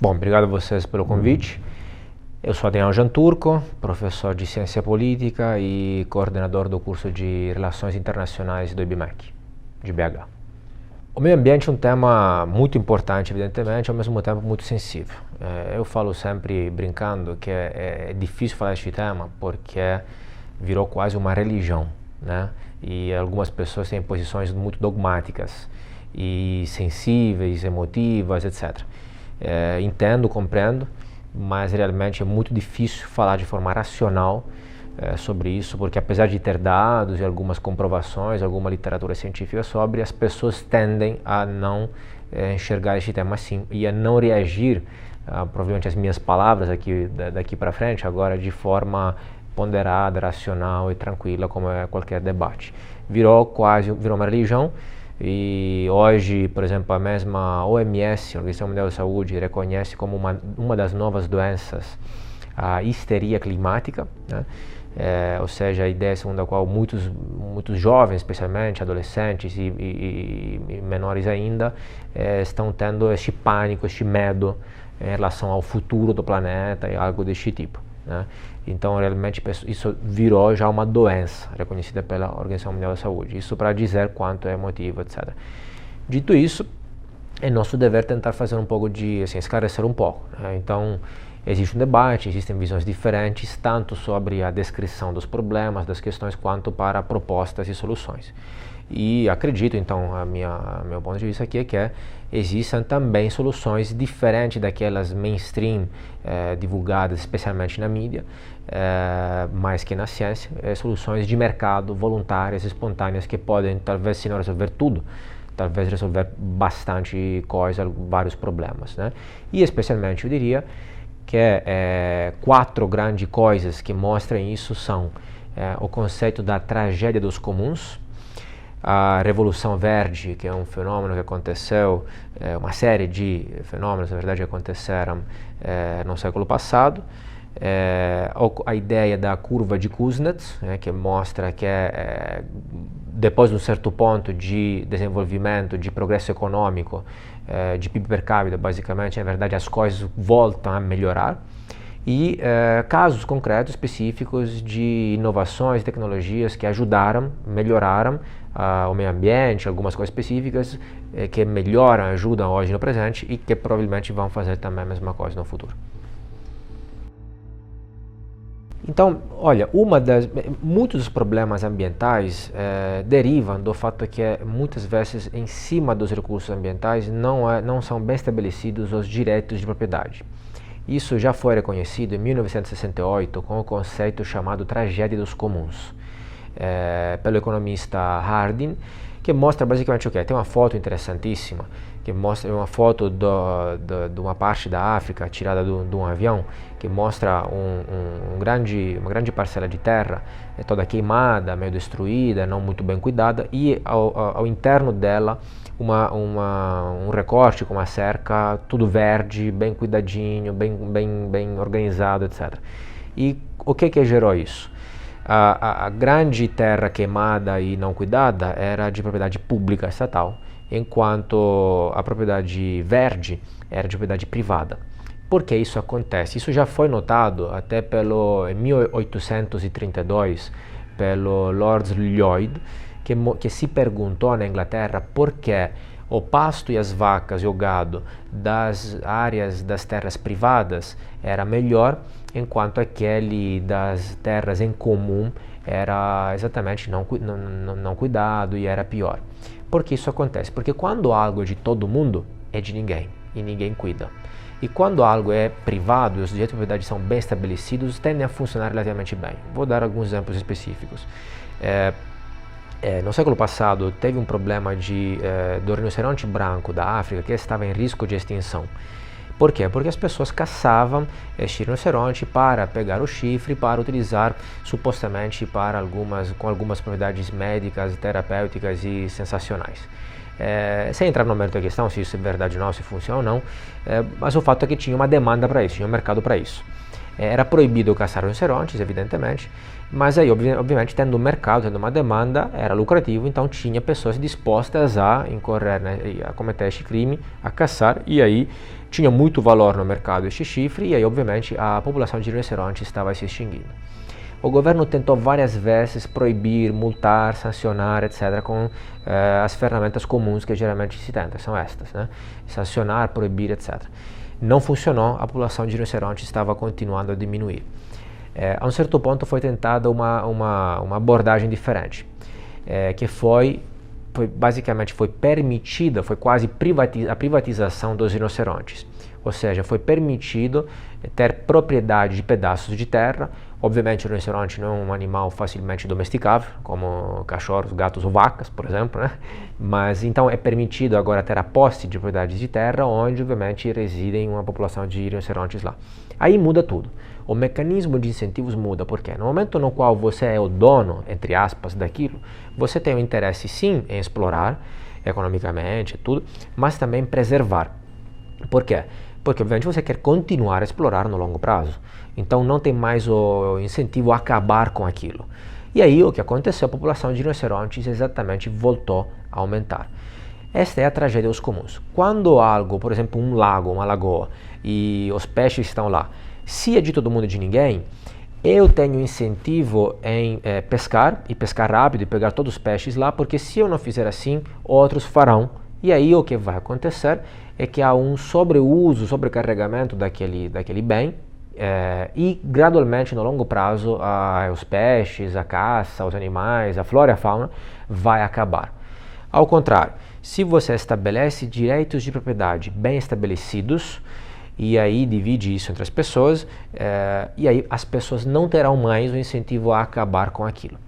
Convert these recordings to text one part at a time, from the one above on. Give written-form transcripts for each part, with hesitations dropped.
Bom, obrigado a vocês pelo convite. Eu sou Adriano Janturco, professor de Ciência Política e coordenador do curso de Relações Internacionais do IBMEC, de BH. O meio ambiente é um tema muito importante, evidentemente, ao mesmo tempo muito sensível. Eu falo sempre brincando que é difícil falar deste tema porque virou quase uma religião, né? E algumas pessoas têm posições muito dogmáticas e sensíveis, emotivas, etc. Entendo, compreendo, mas realmente é muito difícil falar de forma racional sobre isso, porque apesar de ter dados e algumas comprovações, alguma literatura científica sobre, as pessoas tendem a não enxergar este tema assim e a não reagir, provavelmente as minhas palavras daqui para frente, agora de forma ponderada, racional e tranquila, como é qualquer debate. Virou uma religião. E hoje, por exemplo, a mesma OMS, a Organização Mundial da Saúde, reconhece como uma das novas doenças a histeria climática, né? Ou seja, a ideia segundo a qual muitos jovens, especialmente adolescentes e menores ainda, estão tendo este pânico, este medo em relação ao futuro do planeta e algo deste tipo, né? Então, realmente, isso virou já uma doença reconhecida pela Organização Mundial da Saúde. Isso para dizer quanto é emotivo, etc. Dito isso, é nosso dever tentar fazer um pouco esclarecer um pouco, né? Então, existe um debate, existem visões diferentes, tanto sobre a descrição dos problemas, das questões, quanto para propostas e soluções. E acredito, então, meu ponto de vista aqui é que existem também soluções diferentes daquelas mainstream divulgadas, especialmente na mídia, mais que na ciência, soluções de mercado, voluntárias, espontâneas, que podem, talvez, se não resolver tudo, talvez resolver bastante coisa, vários problemas, né? E, especialmente, eu diria que 4 grandes coisas que mostram isso são o conceito da tragédia dos comuns, a Revolução Verde, que é um fenômeno que aconteceu, uma série de fenômenos, na verdade, que aconteceram no século passado, a ideia da curva de Kuznets, que mostra que depois de um certo ponto de desenvolvimento, de progresso econômico, de PIB per capita, basicamente, na verdade, as coisas voltam a melhorar. E casos concretos, específicos de inovações, tecnologias que ajudaram, melhoraram o meio ambiente, algumas coisas específicas que melhoram, ajudam hoje no presente e que provavelmente vão fazer também a mesma coisa no futuro. Então, olha, muitos dos problemas ambientais derivam do fato que muitas vezes em cima dos recursos ambientais não são bem estabelecidos os direitos de propriedade. Isso já foi reconhecido em 1968 com o conceito chamado tragédia dos comuns, pelo economista Harding, que mostra basicamente o que? Tem uma foto interessantíssima, que mostra uma foto de uma parte da África tirada de um avião, que mostra uma grande parcela de terra, toda queimada, meio destruída, não muito bem cuidada, e ao interno dela um recorte com uma cerca, tudo verde, bem cuidadinho, bem organizado, etc. E o que gerou isso? A grande terra queimada e não cuidada era de propriedade pública estatal, enquanto a propriedade verde era de propriedade privada. Por que isso acontece? Isso já foi notado até em 1832 pelo Lord Lloyd, que se perguntou na Inglaterra por que o pasto e as vacas e o gado das áreas das terras privadas era melhor, enquanto aquele das terras em comum era exatamente não cuidado e era pior. Por que isso acontece? Porque quando algo é de todo mundo, é de ninguém e ninguém cuida. E quando algo é privado e os direitos de propriedade são bem estabelecidos, tendem a funcionar relativamente bem. Vou dar alguns exemplos específicos. No século passado, teve um problema do rinoceronte branco da África que estava em risco de extinção. Por quê? Porque as pessoas caçavam este rinoceronte para pegar o chifre, para utilizar supostamente com algumas propriedades médicas, terapêuticas e sensacionais. Sem entrar no mérito da questão, se isso é verdade ou não, se funciona ou não, mas o fato é que tinha uma demanda para isso, tinha um mercado para isso. Era proibido caçar rinocerontes, evidentemente, mas aí, obviamente, tendo um mercado, tendo uma demanda, era lucrativo, então tinha pessoas dispostas a incorrer, né, a cometer este crime, a caçar, e aí tinha muito valor no mercado este chifre, e aí, obviamente, a população de rinocerontes estava se extinguindo. O governo tentou várias vezes proibir, multar, sancionar, etc., com as ferramentas comuns que geralmente se tenta, são estas, né? Sancionar, proibir, etc. Não funcionou, a população de rinocerontes estava continuando a diminuir. A um certo ponto foi tentada uma abordagem diferente, que basicamente foi permitida, foi quase a privatização dos rinocerontes. Ou seja, foi permitido ter propriedade de pedaços de terra. Obviamente o rinoceronte não é um animal facilmente domesticável, como cachorros, gatos ou vacas, por exemplo, né? Mas então é permitido agora ter a posse de propriedades de terra, onde obviamente residem uma população de rinocerontes lá. Aí muda tudo. O mecanismo de incentivos muda, porque no momento no qual você é o dono, entre aspas, daquilo, você tem um interesse sim em explorar economicamente, tudo, mas também preservar. Por quê? Porque obviamente você quer continuar a explorar no longo prazo. Então não tem mais o incentivo a acabar com aquilo. E aí o que aconteceu? A população de rinocerontes exatamente voltou a aumentar. Esta é a tragédia dos comuns. Quando algo, por exemplo, um lago, uma lagoa, e os peixes estão lá, se é de todo mundo e de ninguém, eu tenho incentivo em pescar, e pescar rápido, e pegar todos os peixes lá, porque se eu não fizer assim, outros farão. E aí o que vai acontecer é que há um sobreuso, sobrecarregamento daquele bem, e gradualmente, no longo prazo, os peixes, a caça, os animais, a flora e a fauna vai acabar. Ao contrário, se você estabelece direitos de propriedade bem estabelecidos, e aí divide isso entre as pessoas, e aí as pessoas não terão mais o incentivo a acabar com aquilo.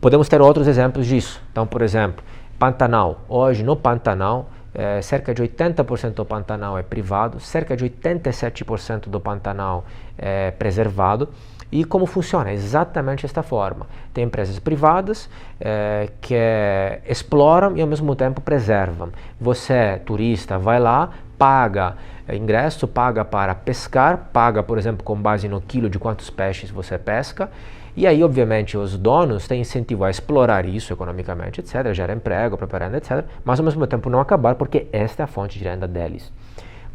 Podemos ter outros exemplos disso. Então, por exemplo, Pantanal. Hoje, no Pantanal, cerca de 80% do Pantanal é privado, cerca de 87% do Pantanal é preservado. E como funciona? Exatamente desta forma. Tem empresas privadas que exploram e ao mesmo tempo preservam. Você, turista, vai lá, paga ingresso, paga para pescar, paga, por exemplo, com base no quilo de quantos peixes você pesca. E aí, obviamente, os donos têm incentivo a explorar isso economicamente, etc., gera emprego, propaganda, etc., mas ao mesmo tempo não acabar, porque esta é a fonte de renda deles.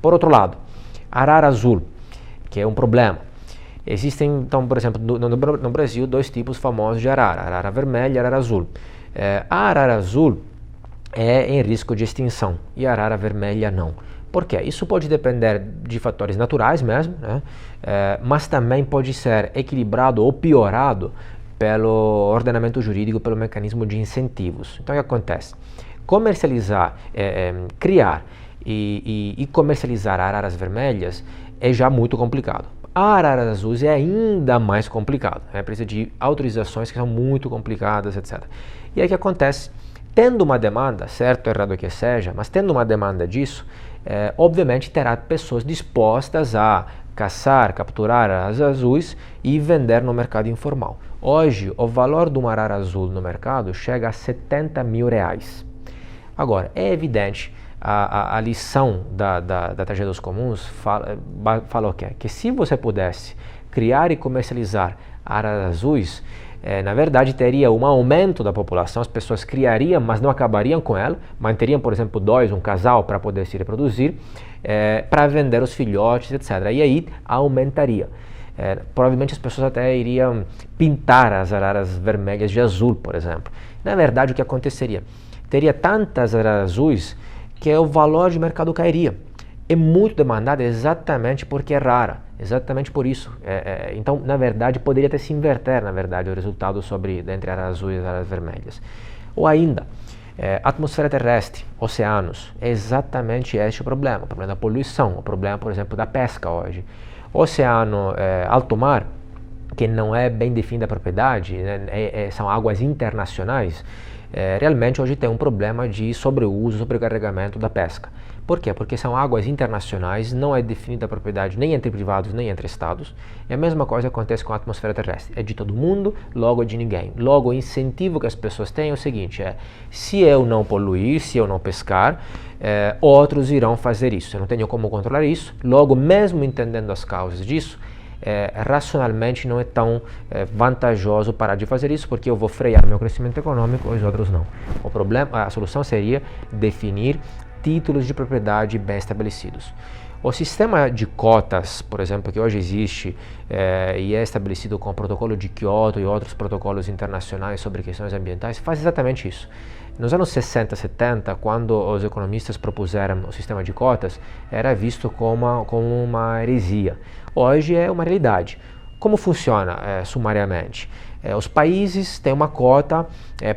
Por outro lado, arara azul, que é um problema. Existem, então, por exemplo, no Brasil, dois tipos famosos de arara, arara vermelha e arara azul. A arara azul é em risco de extinção e a arara vermelha não. Por quê? Isso pode depender de fatores naturais mesmo, né? Mas também pode ser equilibrado ou piorado pelo ordenamento jurídico, pelo mecanismo de incentivos. Então, o que acontece? Comercializar, criar e comercializar araras vermelhas é já muito complicado. A arara azul é ainda mais complicado, precisa de autorizações que são muito complicadas, etc. E aí o que acontece? Tendo uma demanda, certo ou errado que seja, mas tendo uma demanda disso, obviamente terá pessoas dispostas a caçar, capturar araras azuis e vender no mercado informal. Hoje, o valor de uma arara azul no mercado chega a 70 mil reais. Agora, é evidente, a lição da tragédia dos comuns fala o quê? Que se você pudesse criar e comercializar araras azuis, na verdade teria um aumento da população, as pessoas criariam, mas não acabariam com ela, manteriam, por exemplo, um casal para poder se reproduzir, para vender os filhotes, etc. E aí aumentaria. Provavelmente as pessoas até iriam pintar as araras vermelhas de azul, por exemplo. Na verdade, o que aconteceria? Teria tantas araras azuis que o valor de mercado cairia. É muito demandada exatamente porque é rara, exatamente por isso. Então, na verdade, poderia até se inverter, na verdade, o resultado entre araras azuis e araras vermelhas. Ou ainda, atmosfera terrestre, oceanos, é exatamente este o problema da poluição, o problema, por exemplo, da pesca hoje. Oceano, alto mar, que não é bem definida a propriedade, né, são águas internacionais, realmente hoje tem um problema de sobreuso, sobrecarregamento da pesca. Por quê? Porque são águas internacionais, não é definida a propriedade nem entre privados nem entre estados, e a mesma coisa acontece com a atmosfera terrestre. É de todo mundo, logo é de ninguém. Logo, o incentivo que as pessoas têm é o seguinte, se eu não poluir, se eu não pescar, outros irão fazer isso. Eu não tenho como controlar isso, logo, mesmo entendendo as causas disso, racionalmente não é tão vantajoso parar de fazer isso, porque eu vou frear meu crescimento econômico e os outros não. O problema, a solução seria definir títulos de propriedade bem estabelecidos. O sistema de cotas, por exemplo, que hoje existe e é estabelecido com o protocolo de Kyoto e outros protocolos internacionais sobre questões ambientais, faz exatamente isso. Nos anos 60, 70, quando os economistas propuseram o sistema de cotas, era visto como uma heresia. Hoje é uma realidade. Como funciona sumariamente? Os países têm uma cota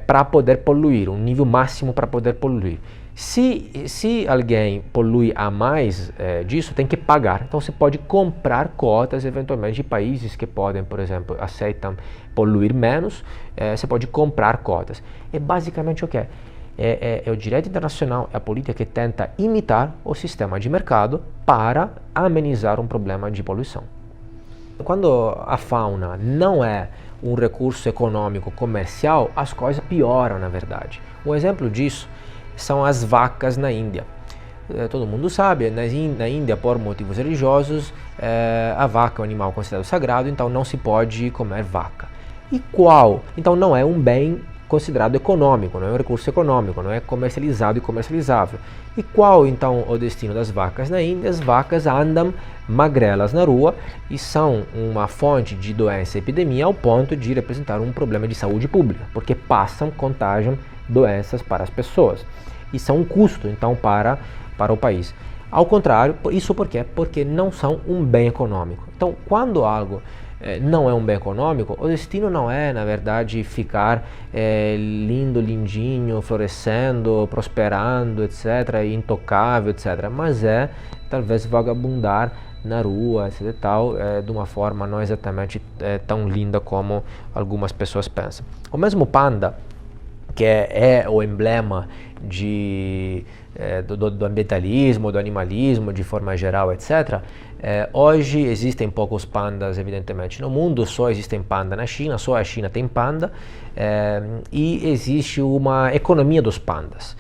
para poder poluir, um nível máximo para poder poluir. Se alguém polui a mais disso, tem que pagar. Então você pode comprar cotas eventualmente de países que podem, por exemplo, aceitam poluir menos, você pode comprar cotas. É basicamente o que é? É o direito internacional, é a política que tenta imitar o sistema de mercado para amenizar um problema de poluição. Quando a fauna não é um recurso econômico comercial, as coisas pioram, na verdade. Um exemplo disso são as vacas na Índia. Todo mundo sabe, na Índia, por motivos religiosos, a vaca é um animal considerado sagrado, então não se pode comer vaca. Então não é um bem considerado econômico, não é um recurso econômico, não é comercializado e comercializável. E qual então o destino das vacas na Índia? As vacas andam magrelas na rua e são uma fonte de doença e epidemia ao ponto de representar um problema de saúde pública, porque contagiam doenças para as pessoas e são um custo então para o país. Ao contrário, isso por quê? Porque não são um bem econômico. Então, quando algo não é um bem econômico, o destino não é, na verdade, ficar lindo, lindinho, florescendo, prosperando, etc., intocável, etc., mas é talvez vagabundar na rua, etc. e tal, de uma forma não exatamente tão linda como algumas pessoas pensam. O mesmo panda, que é o emblema do ambientalismo, do animalismo de forma geral, etc. Hoje existem poucos pandas, evidentemente, no mundo, só existem panda na China, só a China tem panda, e existe uma economia dos pandas.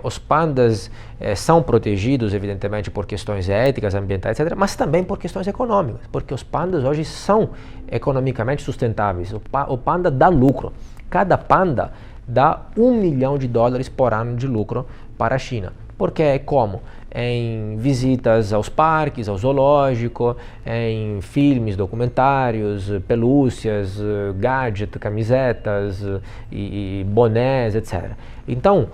Os pandas são protegidos, evidentemente, por questões éticas, ambientais, etc., mas também por questões econômicas, porque os pandas hoje são economicamente sustentáveis. O panda dá lucro. Cada panda dá $1 milhão por ano de lucro para a China. Porque como? Em visitas aos parques, ao zoológico, em filmes, documentários, pelúcias, gadgets, camisetas e bonés, etc. Então,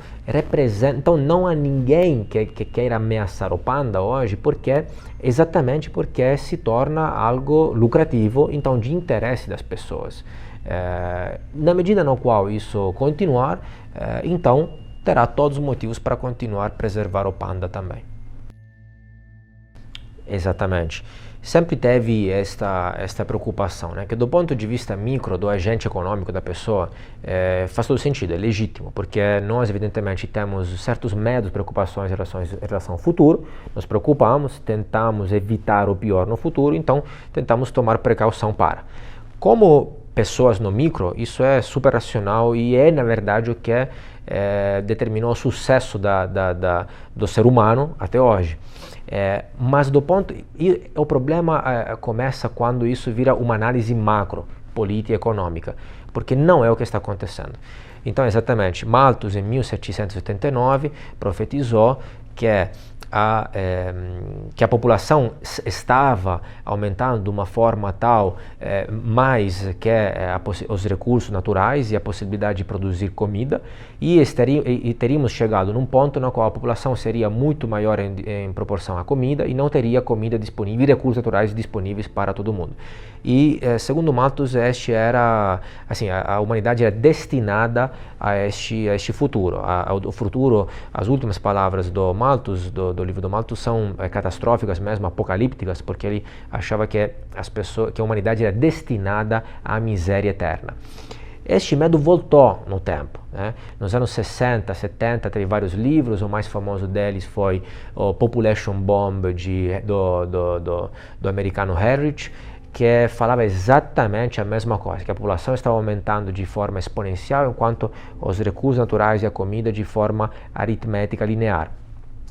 não há ninguém que queira ameaçar o panda hoje, exatamente porque se torna algo lucrativo, então de interesse das pessoas. Na medida na qual isso continuar, então terá todos os motivos para continuar a preservar o panda também. Exatamente. Sempre teve esta preocupação, né? Que do ponto de vista micro, do agente econômico da pessoa, faz todo sentido, é legítimo, porque nós evidentemente temos certos medos, preocupações em relação ao futuro, nos preocupamos, tentamos evitar o pior no futuro, então tentamos tomar precaução para. Como pessoas no micro, isso é super racional e é, na verdade, o que determinou o sucesso do ser humano até hoje. Mas o problema começa quando isso vira uma análise macro, política e econômica, porque não é o que está acontecendo. Então, exatamente, Malthus, em 1789, profetizou que a população estava aumentando de uma forma tal, mais que os recursos naturais e a possibilidade de produzir comida, e teríamos chegado num ponto no qual a população seria muito maior em proporção à comida e não teria comida disponível e recursos naturais disponíveis para todo mundo. E segundo Malthus, a humanidade era destinada a este futuro. O futuro, as últimas palavras do Malthus, do livro do Malthus, são catastróficas mesmo, apocalípticas, porque ele achava que a humanidade era destinada à miséria eterna. Este medo voltou no tempo, né? Nos anos 60, 70, teve vários livros, o mais famoso deles foi o Population Bomb do americano Harrich, que falava exatamente a mesma coisa, que a população estava aumentando de forma exponencial, enquanto os recursos naturais e a comida de forma aritmética linear.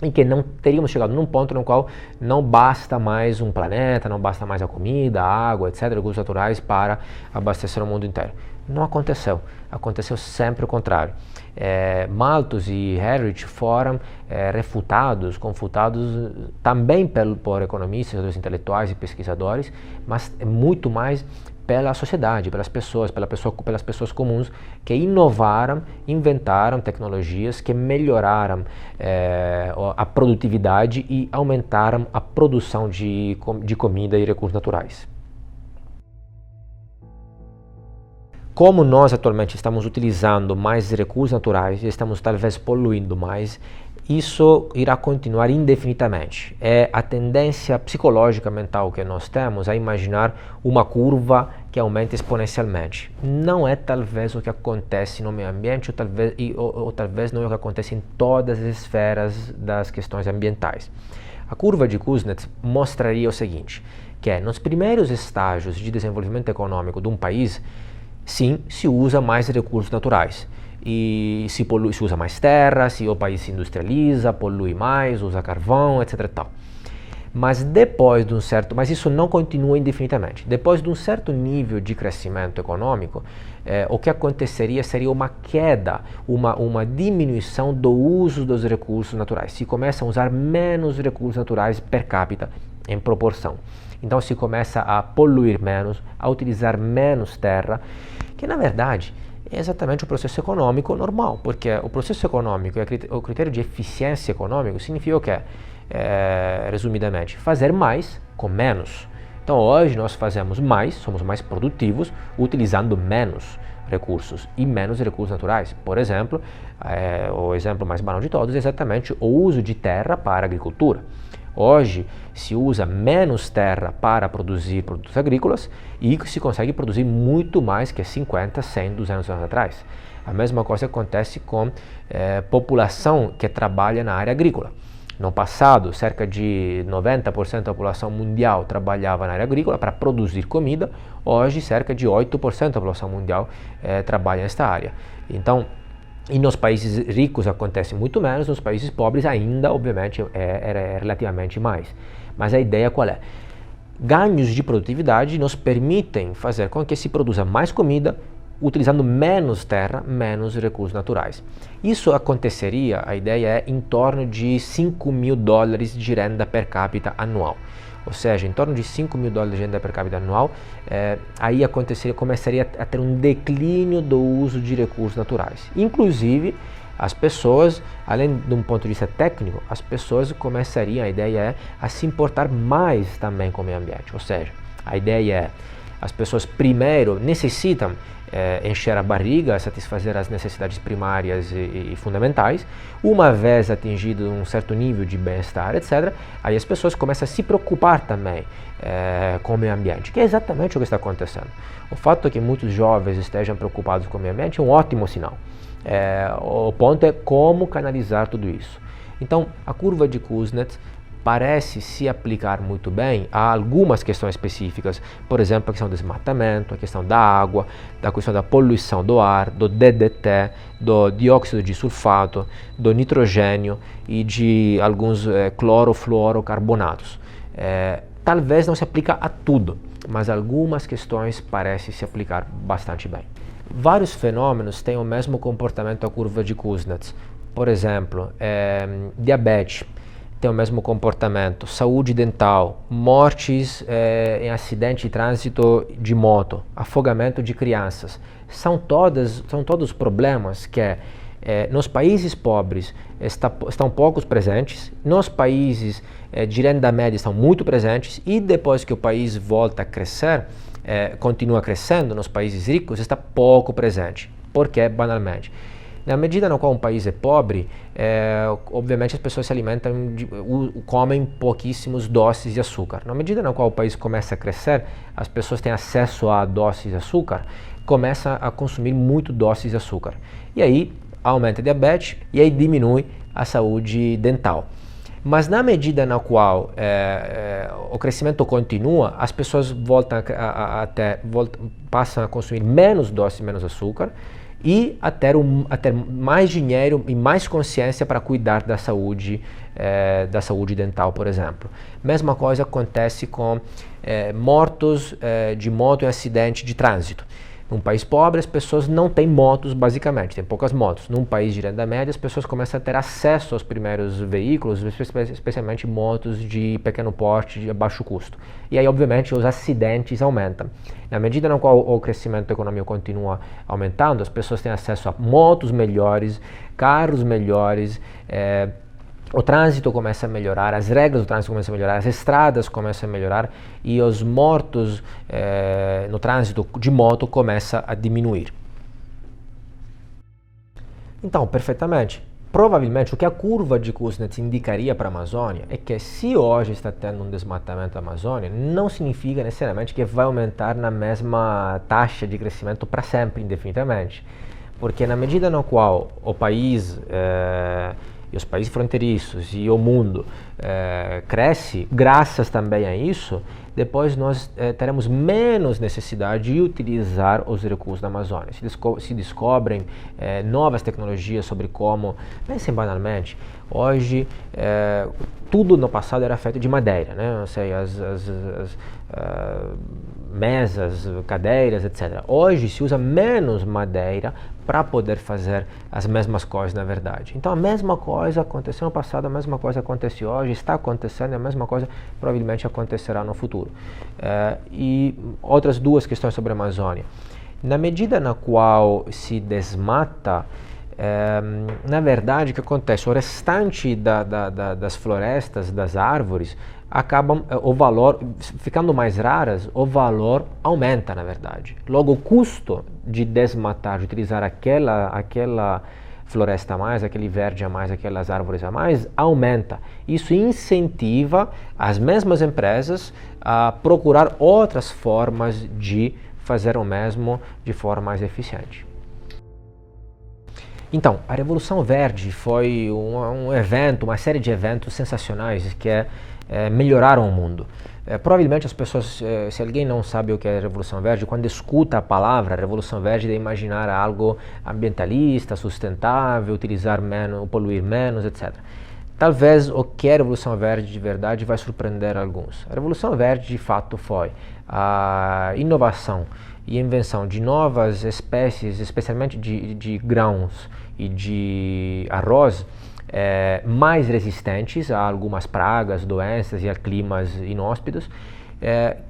em que não teríamos chegado num ponto no qual não basta mais um planeta, não basta mais a comida, a água, etc., recursos naturais para abastecer o mundo inteiro. Não aconteceu. Aconteceu sempre o contrário. Malthus e Heriot foram confutados também por economistas, outros intelectuais e pesquisadores, mas muito mais pela sociedade, pelas pessoas comuns que inovaram, inventaram tecnologias que melhoraram a produtividade e aumentaram a produção de comida e recursos naturais. Como nós atualmente estamos utilizando mais recursos naturais e estamos talvez poluindo mais, isso irá continuar indefinidamente. É a tendência psicológica mental que nós temos a imaginar uma curva que aumenta exponencialmente. Não é talvez o que acontece no meio ambiente ou talvez não é o que acontece em todas as esferas das questões ambientais. A curva de Kuznets mostraria o seguinte, que é, nos primeiros estágios de desenvolvimento econômico de um país, sim, se usa mais recursos naturais e se usa mais terra, se o país se industrializa, polui mais, usa carvão, etc. e tal. Mas mas isso não continua indefinidamente. Depois de um certo nível de crescimento econômico, o que aconteceria seria uma queda, uma diminuição do uso dos recursos naturais. Se começa a usar menos recursos naturais per capita em proporção. Então se começa a poluir menos, a utilizar menos terra, que na verdade é exatamente o processo econômico normal, porque o processo econômico e o critério de eficiência econômica significa o quê? Resumidamente, fazer mais com menos. Então hoje nós fazemos mais, somos mais produtivos, utilizando menos recursos e menos recursos naturais. Por exemplo, o exemplo mais banal de todos é exatamente o uso de terra para a agricultura. Hoje se usa menos terra para produzir produtos agrícolas e se consegue produzir muito mais que 50, 100, 200 anos atrás. A mesma coisa acontece com população que trabalha na área agrícola. No passado, cerca de 90% da população mundial trabalhava na área agrícola para produzir comida. Hoje, cerca de 8% da população mundial trabalha nesta área. Então, e nos países ricos acontece muito menos, nos países pobres ainda, obviamente, é relativamente mais. Mas a ideia qual é? Ganhos de produtividade nos permitem fazer com que se produza mais comida, utilizando menos terra, menos recursos naturais. Isso aconteceria, a ideia é, em torno de $5.000 de renda per capita anual. Ou seja, em torno de $5.000 de renda per capita anual, aí começaria a ter um declínio do uso de recursos naturais. Inclusive, as pessoas, além de um ponto de vista técnico, as pessoas começariam, a ideia é, a se importar mais também com o meio ambiente. Ou seja, a ideia é, as pessoas primeiro necessitam encher a barriga, satisfazer as necessidades primárias e fundamentais. Uma vez atingido um certo nível de bem-estar, etc., aí as pessoas começam a se preocupar também com o meio ambiente, que é exatamente o que está acontecendo. O fato de que muitos jovens estejam preocupados com o meio ambiente é um ótimo sinal. O ponto é como canalizar tudo isso. Então, a curva de Kuznets parece se aplicar muito bem a algumas questões específicas, por exemplo, a questão do desmatamento, a questão da água, da questão da poluição do ar, do DDT, do dióxido de sulfato, do nitrogênio e de alguns clorofluorocarbonatos. Talvez não se aplica a tudo, mas algumas questões parecem se aplicar bastante bem. Vários fenômenos têm o mesmo comportamento da curva de Kuznets. Por exemplo, diabetes tem o mesmo comportamento, saúde dental, mortes em acidente de trânsito de moto, afogamento de crianças. São todos problemas que nos países pobres estão poucos presentes, nos países de renda média estão muito presentes e depois que o país volta a crescer, continua crescendo, nos países ricos está pouco presente. Por quê? Banalmente, na medida na qual um país é pobre, obviamente as pessoas se alimentam, comem pouquíssimos doces de açúcar. Na medida na qual o país começa a crescer, as pessoas têm acesso a doces de açúcar, começam a consumir muito doces de açúcar. E aí aumenta a diabetes e aí diminui a saúde dental. Mas na medida na qual o crescimento continua, as pessoas passam a consumir menos doce, menos açúcar, e a ter mais dinheiro e mais consciência para cuidar da saúde dental, por exemplo. Mesma coisa acontece com mortos de moto em acidente de trânsito. Num país pobre, as pessoas não têm motos, basicamente, tem poucas motos. Num país de renda média, as pessoas começam a ter acesso aos primeiros veículos, especialmente motos de pequeno porte, de baixo custo. E aí, obviamente, os acidentes aumentam. Na medida na qual o crescimento da economia continua aumentando, as pessoas têm acesso a motos melhores, carros melhores, o trânsito começa a melhorar, as regras do trânsito começam a melhorar, as estradas começam a melhorar e os mortos no trânsito de moto começam a diminuir. Então, perfeitamente. Provavelmente o que a curva de Kuznets indicaria para a Amazônia é que se hoje está tendo um desmatamento da Amazônia, não significa necessariamente que vai aumentar na mesma taxa de crescimento para sempre, indefinidamente. Porque na medida na qual o país e os países fronteiriços e o mundo cresce, graças também a isso, depois nós teremos menos necessidade de utilizar os recursos da Amazônia. Se descobrem novas tecnologias sobre como, pensem banalmente, hoje tudo no passado era feito de madeira, né? Não sei, as mesas, cadeiras, etc. Hoje se usa menos madeira para poder fazer as mesmas coisas, na verdade. Então a mesma coisa aconteceu no passado, a mesma coisa acontece hoje, está acontecendo e a mesma coisa provavelmente acontecerá no futuro. E outras duas questões sobre a Amazônia. Na medida na qual se desmata, na verdade o que acontece? O restante das florestas, das árvores, acabam o valor, ficando mais raras, o valor aumenta, na verdade. Logo, o custo de desmatar, de utilizar aquela floresta a mais, aquele verde a mais, aquelas árvores a mais, aumenta. Isso incentiva as mesmas empresas a procurar outras formas de fazer o mesmo de forma mais eficiente. Então, a Revolução Verde foi um evento, uma série de eventos sensacionais que melhoraram o mundo. Provavelmente as pessoas, se alguém não sabe o que é a Revolução Verde, quando escuta a palavra Revolução Verde, deve imaginar algo ambientalista, sustentável, utilizar menos, poluir menos, etc. Talvez o que é a Revolução Verde de verdade vai surpreender alguns. A Revolução Verde de fato foi a inovação e invenção de novas espécies, especialmente de grãos e de arroz, mais resistentes a algumas pragas, doenças e a climas inóspitos,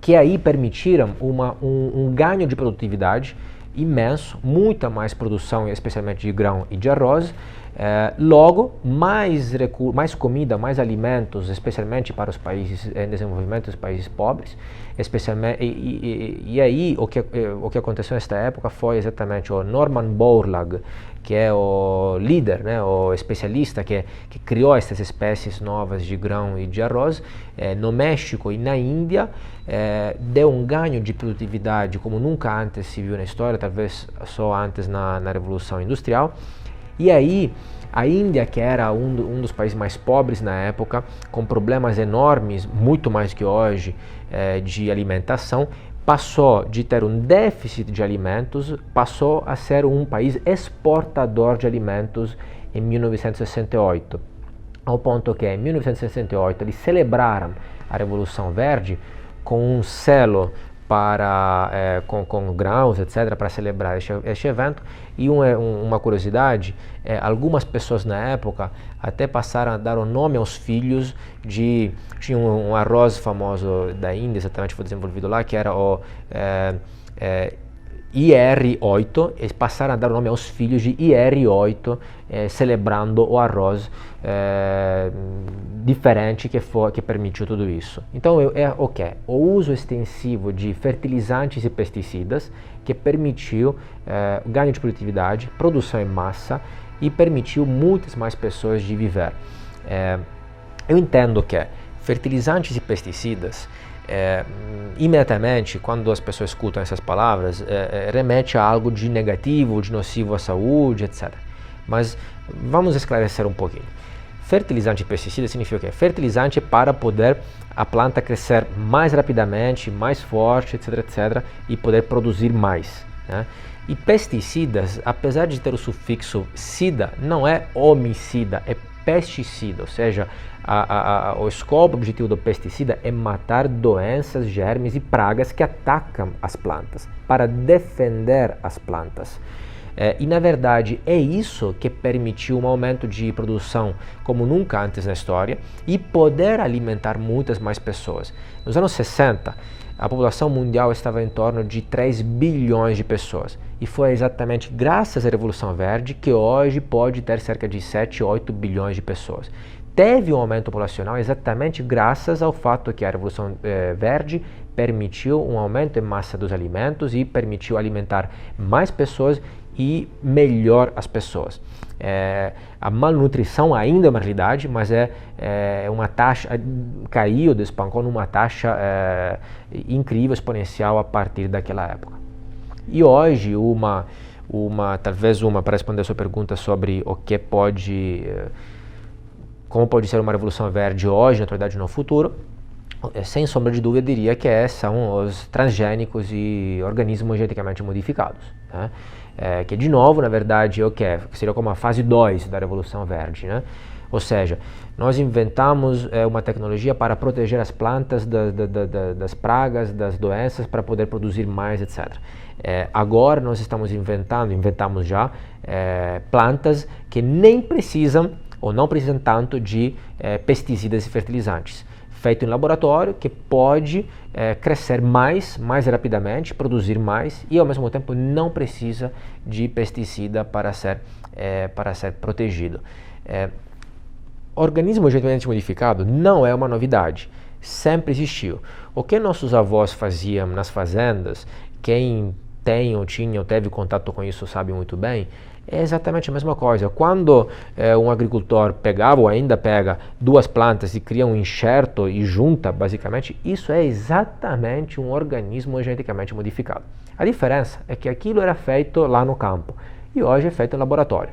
que aí permitiram um ganho de produtividade imenso, muita mais produção, especialmente de grão e de arroz, logo mais comida, mais alimentos, especialmente para os países em desenvolvimento, os países pobres, especialmente, e aí o que aconteceu nesta época foi exatamente o Norman Borlaug, que é o líder, né, o especialista que criou essas espécies novas de grão e de arroz no México e na Índia, deu um ganho de produtividade como nunca antes se viu na história, talvez só antes na Revolução Industrial. E aí, a Índia, que era um dos países mais pobres na época, com problemas enormes, muito mais que hoje, de alimentação, passou de ter um déficit de alimentos, passou a ser um país exportador de alimentos em 1968. Ao ponto que, em 1968, eles celebraram a Revolução Verde com um selo com grãos, etc., para celebrar este evento. E uma curiosidade, algumas pessoas na época até passaram a dar o nome aos filhos tinha um arroz famoso da Índia, exatamente, foi desenvolvido lá, que era o IR8, eles passaram a dar o nome aos filhos de IR8, celebrando o arroz diferente que permitiu tudo isso. Então o que? O uso extensivo de fertilizantes e pesticidas que permitiu ganho de produtividade, produção em massa e permitiu muitas mais pessoas de viver. Eu entendo que fertilizantes e pesticidas, imediatamente, quando as pessoas escutam essas palavras, remete a algo de negativo, de nocivo à saúde, etc. Mas vamos esclarecer um pouquinho. Fertilizante e pesticida significa o quê? Fertilizante para poder a planta crescer mais rapidamente, mais forte, etc., etc., e poder produzir mais. né? E pesticidas, apesar de ter o sufixo cida, não é homicida, é pesticida, ou seja, o escopo, o objetivo do pesticida é matar doenças, germes e pragas que atacam as plantas, para defender as plantas. E na verdade é isso que permitiu um aumento de produção como nunca antes na história e poder alimentar muitas mais pessoas. Nos anos 60, a população mundial estava em torno de 3 bilhões de pessoas. E foi exatamente graças à Revolução Verde que hoje pode ter cerca de 7, 8 bilhões de pessoas. Teve um aumento populacional exatamente graças ao fato que a Revolução Verde permitiu um aumento em massa dos alimentos e permitiu alimentar mais pessoas e melhor as pessoas. A malnutrição ainda é uma realidade, mas é uma taxa, caiu, despancou numa taxa incrível, exponencial a partir daquela época. E hoje, talvez para responder a sua pergunta sobre o que como pode ser uma revolução verde hoje, na atualidade no futuro, sem sombra de dúvida diria que são os transgênicos e organismos geneticamente modificados, né? Que de novo, na verdade, seria como a fase 2 da Revolução Verde, né? Ou seja, nós inventamos uma tecnologia para proteger as plantas das pragas, das doenças, para poder produzir mais, etc. Agora nós inventamos já plantas que nem precisam ou não precisam tanto de pesticidas e fertilizantes, feito em laboratório, que pode crescer mais rapidamente, produzir mais e ao mesmo tempo não precisa de pesticida para ser protegido. Organismo geneticamente modificado não é uma novidade, sempre existiu. O que nossos avós faziam nas fazendas, quem tem ou tinha ou teve contato com isso sabe muito bem, é exatamente a mesma coisa. Quando um agricultor pegava ou ainda pega duas plantas e cria um enxerto e junta, basicamente, isso é exatamente um organismo geneticamente modificado. A diferença é que aquilo era feito lá no campo e hoje é feito em laboratório.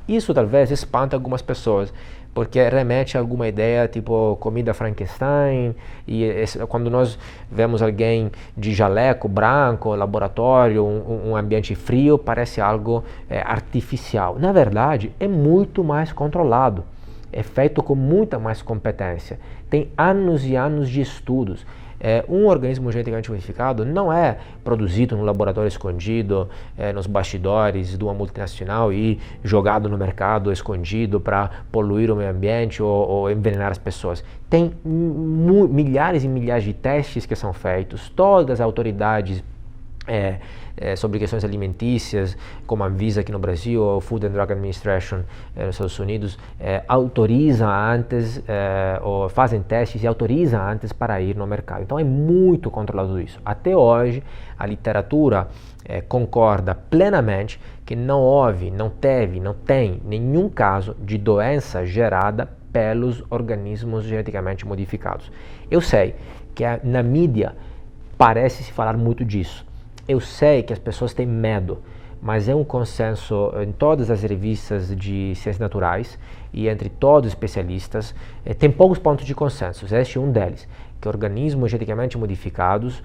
Isso talvez espanta algumas pessoas, porque remete a alguma ideia tipo comida Frankenstein, e quando nós vemos alguém de jaleco branco, laboratório, um ambiente frio, parece algo artificial. Na verdade, é muito mais controlado, é feito com muita mais competência, tem anos e anos de estudos. Um organismo geneticamente modificado não é produzido num laboratório escondido, nos bastidores de uma multinacional e jogado no mercado escondido para poluir o meio ambiente ou envenenar as pessoas. Tem milhares e milhares de testes que são feitos, todas as autoridades sobre questões alimentícias, como a Anvisa aqui no Brasil, ou Food and Drug Administration nos Estados Unidos, autorizam antes, ou fazem testes e autorizam antes para ir no mercado. Então é muito controlado isso. Até hoje, a literatura concorda plenamente que não houve, não tem nenhum caso de doença gerada pelos organismos geneticamente modificados. Eu sei que na mídia parece se falar muito disso. Eu sei que as pessoas têm medo, mas é um consenso em todas as revistas de ciências naturais e entre todos os especialistas. Tem poucos pontos de consenso. Este é um deles, que organismos geneticamente modificados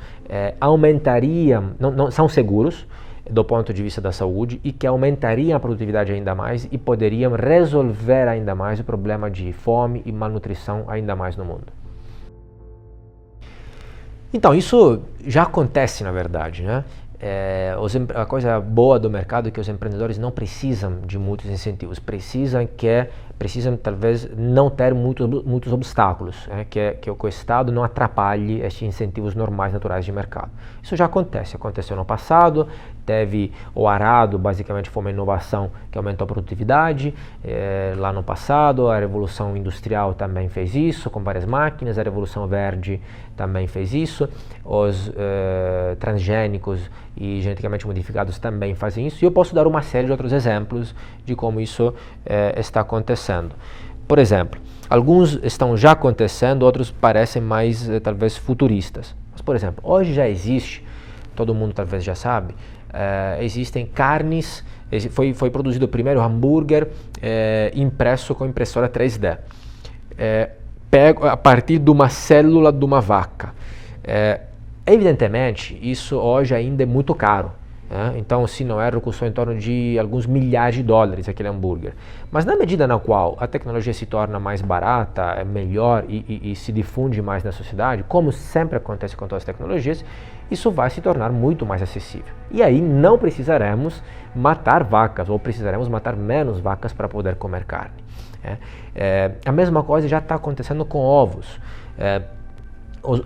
aumentariam, não são seguros do ponto de vista da saúde e que aumentariam a produtividade ainda mais e poderiam resolver ainda mais o problema de fome e malnutrição ainda mais no mundo. Então, isso já acontece, na verdade, né? A coisa boa do mercado é que os empreendedores não precisam de muitos incentivos, precisam talvez não ter muitos obstáculos, né? que o Estado não atrapalhe estes incentivos normais, naturais de mercado. Isso já aconteceu no passado, teve o arado, basicamente foi uma inovação que aumentou a produtividade, lá no passado, a Revolução Industrial também fez isso, com várias máquinas, a Revolução Verde também fez isso, os transgênicos e geneticamente modificados também fazem isso, e eu posso dar uma série de outros exemplos de como isso está acontecendo. Por exemplo, alguns estão já acontecendo, outros parecem mais talvez futuristas. Mas, por exemplo, hoje já existe, todo mundo talvez já sabe, existem carnes, foi produzido o primeiro hambúrguer impresso com impressora 3D, a partir de uma célula de uma vaca. Evidentemente, isso hoje ainda é muito caro. Então, se não erro, custou em torno de alguns milhares de dólares aquele hambúrguer. Mas na medida na qual a tecnologia se torna mais barata, é melhor e se difunde mais na sociedade, como sempre acontece com todas as tecnologias, isso vai se tornar muito mais acessível. E aí não precisaremos matar vacas, ou precisaremos matar menos vacas para poder comer carne. A mesma coisa já está acontecendo com ovos.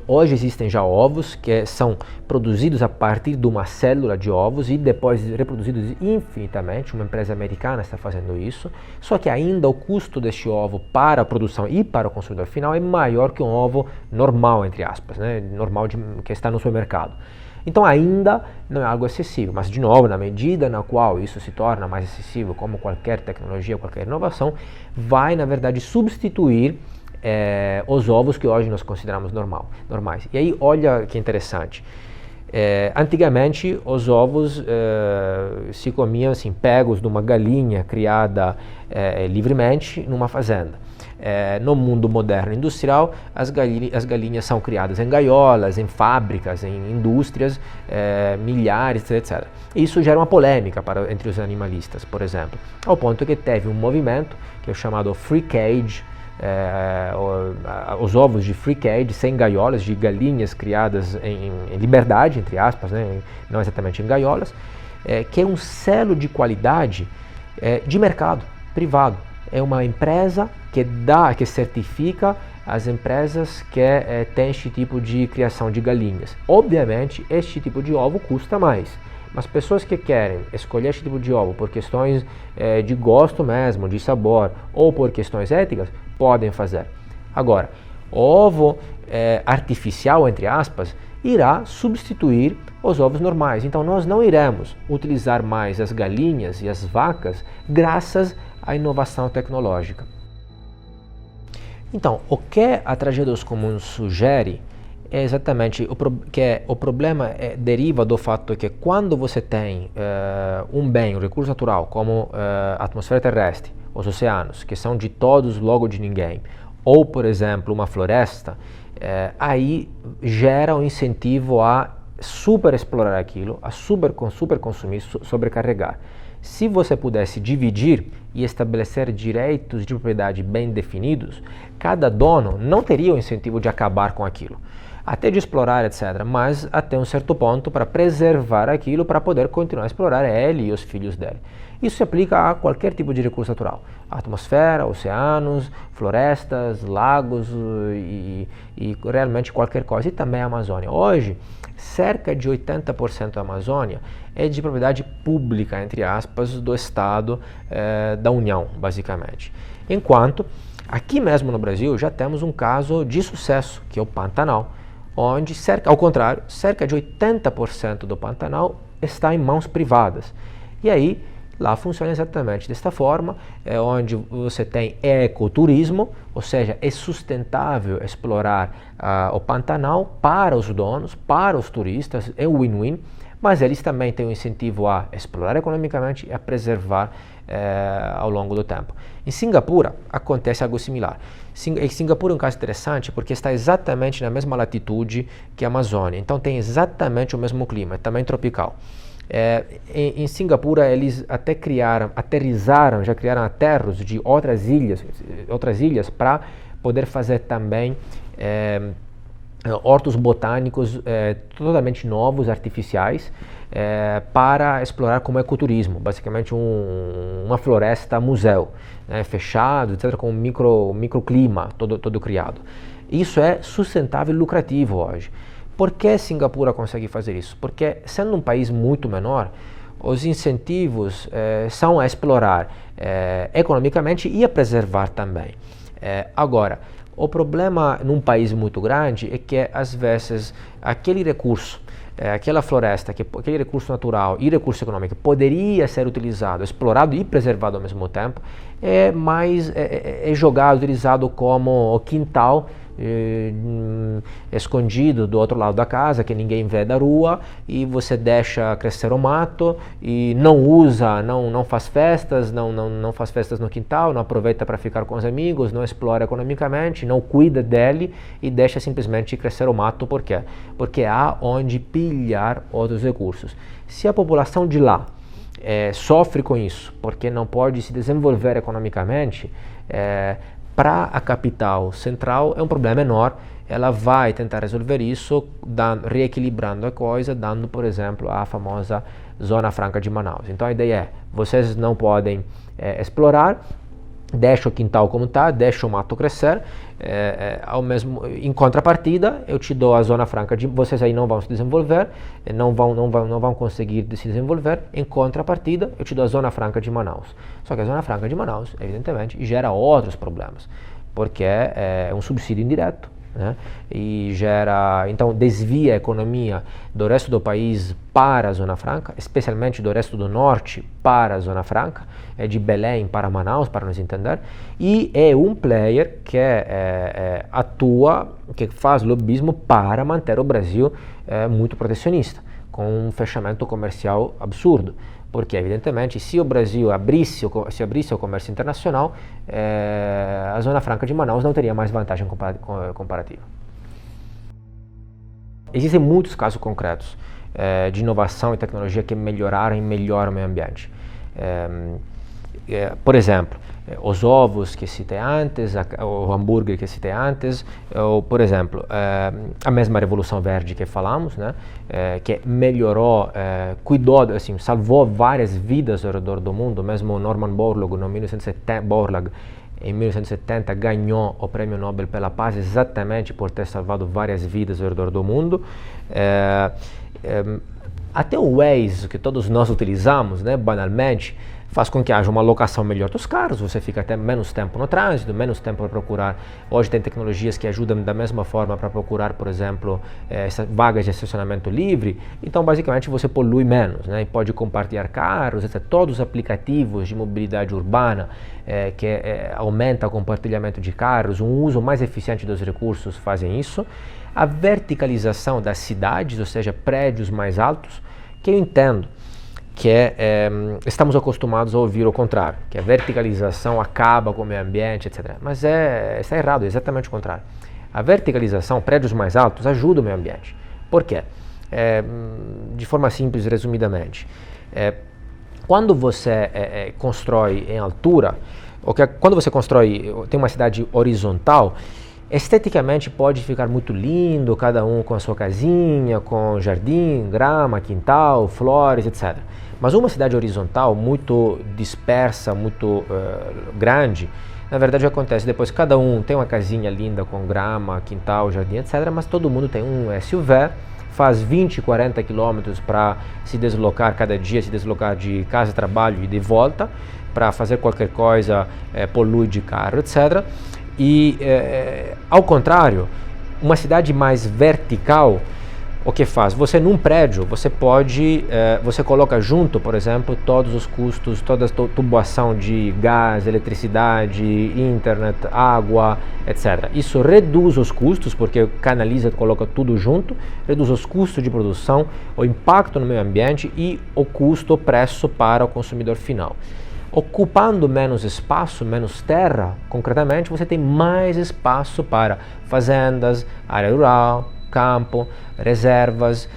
Hoje existem já ovos que são produzidos a partir de uma célula de ovos e depois reproduzidos infinitamente. Uma empresa americana está fazendo isso, só que ainda o custo deste ovo para a produção e para o consumidor final é maior que um ovo normal, entre aspas, normal que está no supermercado. Então ainda não é algo acessível, mas de novo, na medida na qual isso se torna mais acessível, como qualquer tecnologia, qualquer inovação, vai na verdade substituir os ovos que hoje nós consideramos normais. E aí, olha que interessante. Antigamente, os ovos se comiam assim, pegos de uma galinha criada livremente numa fazenda. No mundo moderno industrial, as galinhas são criadas em gaiolas, em fábricas, em indústrias, milhares, etc. Isso gera uma polêmica entre os animalistas, por exemplo, ao ponto que teve um movimento que é chamado Free Cage, os ovos de free cage, sem gaiolas, de galinhas criadas em liberdade, entre aspas, não exatamente em gaiolas, que é um selo de qualidade de mercado privado. É uma empresa que certifica as empresas que têm este tipo de criação de galinhas. Obviamente, este tipo de ovo custa mais. Mas pessoas que querem escolher esse tipo de ovo por questões de gosto mesmo, de sabor, ou por questões éticas, podem fazer. Agora, ovo artificial, entre aspas, irá substituir os ovos normais. Então nós não iremos utilizar mais as galinhas e as vacas graças à inovação tecnológica. Então, o que a Tragédia dos Comuns sugere é exatamente o problema deriva do fato que quando você tem um bem, um recurso natural, como a atmosfera terrestre, os oceanos, que são de todos, logo de ninguém, ou, por exemplo, uma floresta, aí gera um incentivo a super explorar aquilo, a super consumir, sobrecarregar. Se você pudesse dividir e estabelecer direitos de propriedade bem definidos, cada dono não teria o incentivo de acabar com aquilo, até de explorar, etc., mas até um certo ponto para preservar aquilo para poder continuar a explorar ele e os filhos dele. Isso se aplica a qualquer tipo de recurso natural, a atmosfera, oceanos, florestas, lagos e realmente qualquer coisa, e também a Amazônia. Hoje, cerca de 80% da Amazônia é de propriedade pública, entre aspas, do Estado, da União, basicamente. Enquanto, aqui mesmo no Brasil, já temos um caso de sucesso, que é o Pantanal, onde, ao contrário, cerca de 80% do Pantanal está em mãos privadas. E aí, lá funciona exatamente desta forma, onde você tem ecoturismo, ou seja, é sustentável explorar o Pantanal para os donos, para os turistas, é win-win, mas eles também têm um incentivo a explorar economicamente e a preservar ao longo do tempo. Em Singapura acontece algo similar. Singapura é um caso interessante porque está exatamente na mesma latitude que a Amazônia, então tem exatamente o mesmo clima, também tropical. Em Singapura eles até já criaram aterros de outras ilhas para poder fazer também hortos botânicos totalmente novos, artificiais, para explorar como ecoturismo, basicamente uma floresta museu, fechado, etc., com um microclima todo criado. Isso é sustentável e lucrativo hoje. Por que Singapura consegue fazer isso? Porque, sendo um país muito menor, os incentivos são a explorar economicamente e a preservar também. Agora, o problema num país muito grande é que, às vezes, aquele recurso, aquela floresta, aquele recurso natural e recurso econômico poderia ser utilizado, explorado e preservado ao mesmo tempo, é jogado, utilizado como o quintal escondido do outro lado da casa, que ninguém vê da rua, e você deixa crescer o mato e não usa, não faz festas, não faz festas no quintal, não aproveita para ficar com os amigos, não explora economicamente, não cuida dele e deixa simplesmente crescer o mato. Por quê? Porque há onde pilhar outros recursos. Se a população de lá sofre com isso, porque não pode se desenvolver economicamente, para a capital central é um problema enorme. Ela vai tentar resolver isso reequilibrando a coisa, dando, por exemplo, a famosa Zona Franca de Manaus. Então a ideia é, vocês não podem explorar, deixa o quintal como está, deixa o mato crescer, em contrapartida eu te dou a Zona Franca de... Vocês aí não vão se desenvolver, não vão conseguir se desenvolver, em contrapartida eu te dou a Zona Franca de Manaus. Só que a Zona Franca de Manaus, evidentemente, gera outros problemas, porque é um subsídio indireto, né? E então desvia a economia do resto do país para a Zona Franca, especialmente do resto do norte para a Zona Franca, de Belém para Manaus, para nos entender, e é um player que atua, que faz lobismo para manter o Brasil muito protecionista, com um fechamento comercial absurdo. Porque, evidentemente, se o Brasil abrisse o comércio internacional, a Zona Franca de Manaus não teria mais vantagem comparativa. Existem muitos casos concretos de inovação e tecnologia que melhoraram o meio ambiente. Por exemplo, os ovos que citei antes, o hambúrguer que citei antes, ou, por exemplo, a mesma Revolução Verde que falamos, né, que melhorou, cuidou, assim, salvou várias vidas ao redor do mundo. Mesmo Norman Borlaug, em 1970, ganhou o Prêmio Nobel pela Paz exatamente por ter salvado várias vidas ao redor do mundo. Até o Waze, que todos nós utilizamos, né, banalmente, faz com que haja uma alocação melhor dos carros, você fica até menos tempo no trânsito, menos tempo para procurar. Hoje tem tecnologias que ajudam da mesma forma para procurar, por exemplo, vagas de estacionamento livre. Então, basicamente, você polui menos, né? E pode compartilhar carros, etc. Todos os aplicativos de mobilidade urbana que aumenta o compartilhamento de carros, um uso mais eficiente dos recursos fazem isso. A verticalização das cidades, ou seja, prédios mais altos, que eu entendo que estamos acostumados a ouvir o contrário, que a verticalização acaba com o meio ambiente, etc. Mas está errado, é exatamente o contrário. A verticalização, prédios mais altos, ajuda o meio ambiente. Por quê? De forma simples, resumidamente, quando você constrói em altura, quando você tem uma cidade horizontal, esteticamente pode ficar muito lindo, cada um com a sua casinha, com jardim, grama, quintal, flores, etc. Mas uma cidade horizontal muito dispersa, muito grande, na verdade o que acontece depois, cada um tem uma casinha linda com grama, quintal, jardim, etc. Mas todo mundo tem um SUV, faz 20, 40 quilômetros para se deslocar cada dia, se deslocar de casa, trabalho e de volta, para fazer qualquer coisa, polui de carro, etc. E, ao contrário, uma cidade mais vertical, o que faz? Você num prédio, você coloca junto, por exemplo, todos os custos, toda a tubação de gás, eletricidade, internet, água, etc. Isso reduz os custos, porque coloca tudo junto, reduz os custos de produção, o impacto no meio ambiente e o preço para o consumidor final. Ocupando menos espaço, menos terra, concretamente, você tem mais espaço para fazendas, área rural, campo, reservas,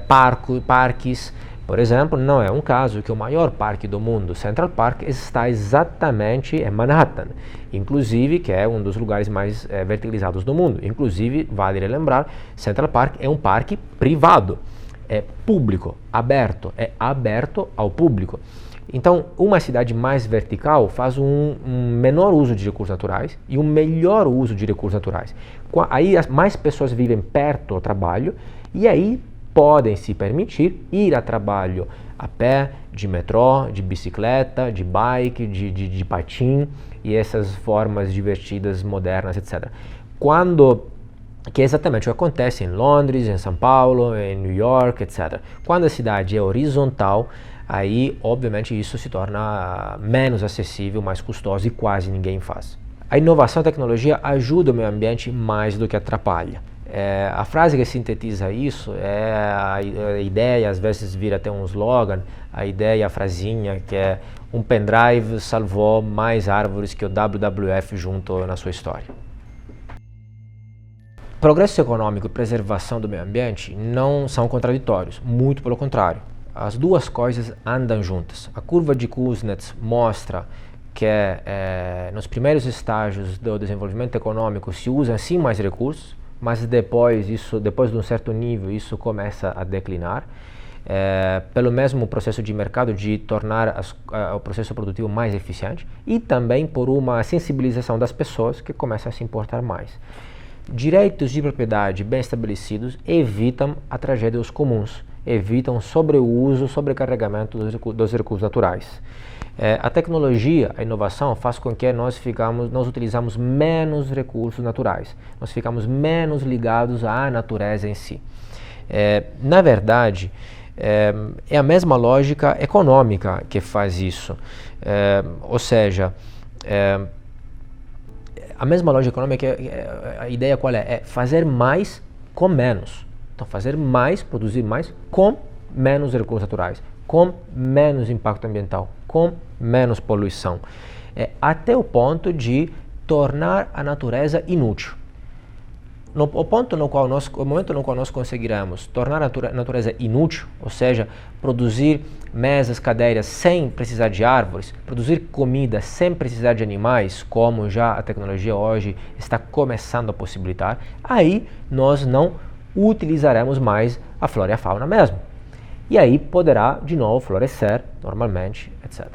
parques. Por exemplo, não é um caso que o maior parque do mundo, Central Park, está exatamente em Manhattan, inclusive, que é um dos lugares mais verticalizados do mundo. Inclusive, vale lembrar, Central Park é um parque privado, é público, é aberto ao público. Então, uma cidade mais vertical faz um menor uso de recursos naturais e um melhor uso de recursos naturais. Aí mais pessoas vivem perto do trabalho e aí podem se permitir ir a trabalho a pé, de metrô, de bicicleta, de bike, de patim e essas formas divertidas, modernas, etc. Que é exatamente o que acontece em Londres, em São Paulo, em New York, etc. Quando a cidade é horizontal, aí, obviamente, isso se torna menos acessível, mais custoso e quase ninguém faz. A inovação e a tecnologia ajudam o meio ambiente mais do que atrapalha. A frase que sintetiza isso é a ideia, às vezes vira até um slogan, a ideia, a frasinha, que é um pendrive salvou mais árvores que o WWF junto na sua história. Progresso econômico e preservação do meio ambiente não são contraditórios, muito pelo contrário. As duas coisas andam juntas. A curva de Kuznets mostra que nos primeiros estágios do desenvolvimento econômico se usam sim mais recursos, mas depois de um certo nível, isso começa a declinar, pelo mesmo processo de mercado de tornar o processo produtivo mais eficiente e também por uma sensibilização das pessoas que começam a se importar mais. Direitos de propriedade bem estabelecidos evitam a tragédia dos comuns, evitam sobreuso, sobrecarregamento dos recursos naturais. A tecnologia, a inovação faz com que nós utilizamos menos recursos naturais, nós ficamos menos ligados à natureza em si. Na verdade, é a mesma lógica econômica que faz isso, ou seja, a mesma lógica econômica, a ideia qual é? É fazer mais com menos. Então, fazer mais, produzir mais com menos recursos naturais, com menos impacto ambiental, com menos poluição, até o ponto de tornar a natureza inútil. O momento no qual nós conseguiremos tornar a natureza inútil, ou seja, produzir mesas, cadeiras sem precisar de árvores, produzir comida sem precisar de animais, como já a tecnologia hoje está começando a possibilitar, aí nós não utilizaremos mais a flora e a fauna mesmo. E aí poderá de novo florescer normalmente, etc.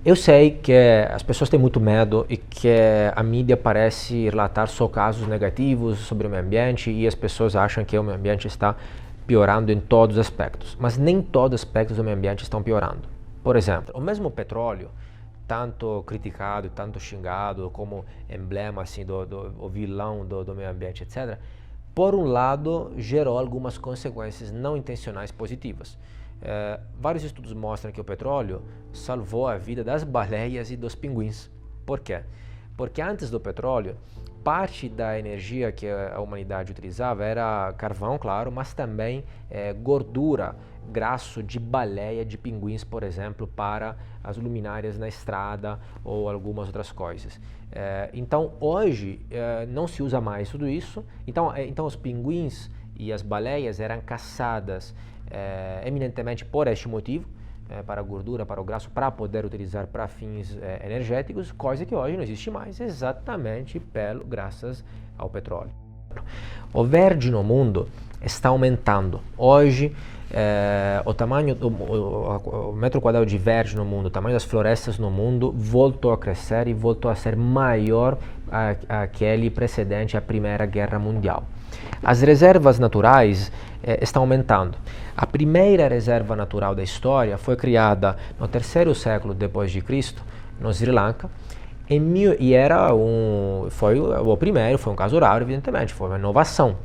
Eu sei que as pessoas têm muito medo e que a mídia parece relatar só casos negativos sobre o meio ambiente e as pessoas acham que o meio ambiente está piorando em todos os aspectos, mas nem todos os aspectos do meio ambiente estão piorando. Por exemplo, o mesmo petróleo, tanto criticado, tanto xingado como emblema assim, do vilão do meio ambiente, etc., por um lado, gerou algumas consequências não intencionais positivas. Vários estudos mostram que o petróleo salvou a vida das baleias e dos pinguins. Por quê? Porque antes do petróleo, parte da energia que a humanidade utilizava era carvão, claro, mas também gordura, graço de baleia, de pinguins, por exemplo, para as luminárias na estrada ou algumas outras coisas. Então, hoje, não se usa mais tudo isso. Então os pinguins e as baleias eram caçadas eminentemente por este motivo, para a gordura, para o graço, para poder utilizar para fins energéticos, coisa que hoje não existe mais, exatamente graças ao petróleo. O verde no mundo está aumentando. Hoje, o tamanho, o metro quadrado de verde no mundo, o tamanho das florestas no mundo voltou a crescer e voltou a ser maior aquele precedente à Primeira Guerra Mundial. As reservas naturais estão aumentando. A primeira reserva natural da história foi criada no terceiro século depois de Cristo, no Sri Lanka, foi o primeiro, foi um caso raro, evidentemente, foi uma inovação.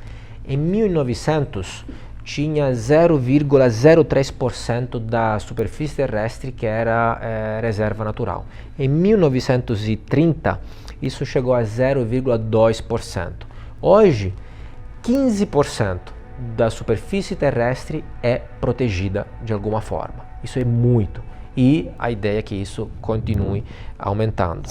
Em 1900 tinha 0,03% da superfície terrestre que era reserva natural. Em 1930 isso chegou a 0,2%. Hoje 15% da superfície terrestre é protegida de alguma forma. Isso é muito. E a ideia é que isso continue aumentando.